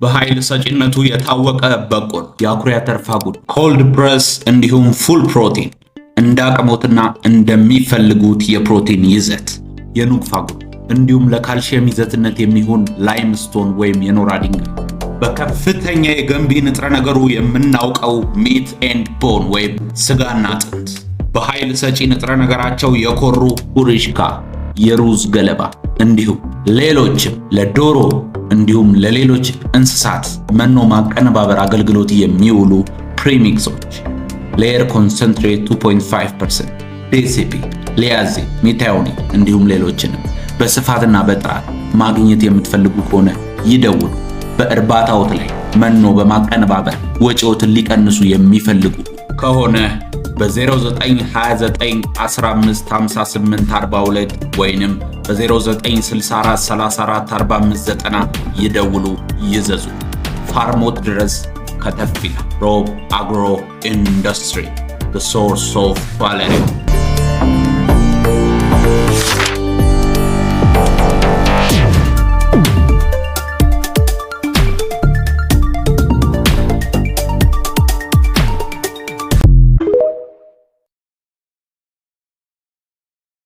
በኃይል ሰጪነቱ የታወቀ በቆሎ፣ የአኩሪ አተር ፋጉድ፣ ኮልድ ፕረስ እንዲሁም ፉል ፕሮቲን እንዳቅሞትና እንደሚፈልጉት የፕሮቲን ይዘት የኑግ ፋጉድ እንዲሁም ለካልሲየም ይዘትነት የሚሆን ላይምስቶን ወይም የኖራ ድንጋይ በከፍተኛ የገንቢ ንጥረ ነገሩ የምናውቀው ሚት ኤንድ ቦን ወይም ስጋና አጥንት በኃይል ሰጪ ንጥረ ነገራቸው የኮሩ ኡሪሽካ የሩዝ ገለባ እንዲሁም ሌሎችም ለዶሮ እንዲሁም ለሌሎች እንስሳት መኖ ማቀነባበር አገልግሎት የሚውሉ ፕሪሚክሶች ሌየር ኮንሰንትሬት 2.5% ዲሲፒ ሊያዚ ሚታዮኒ እንዲሁም ሌሎችንም በስፋትና በጥራት ማግኘት የምትፈልጉ ከሆነ ይደውሉ። በእርባታዎት ላይ መኖ በማቀነባበር ወጪዎትን ሊቀንሱ የሚፈልጉ ከሆነ በ0929155842 ወይንም በ0964344590 ይደውሉ ይዘዙ። ፋርሞት ድረስ ከተፍ ይላል። ሮብ አግሮ ኢንዱስትሪ the source of value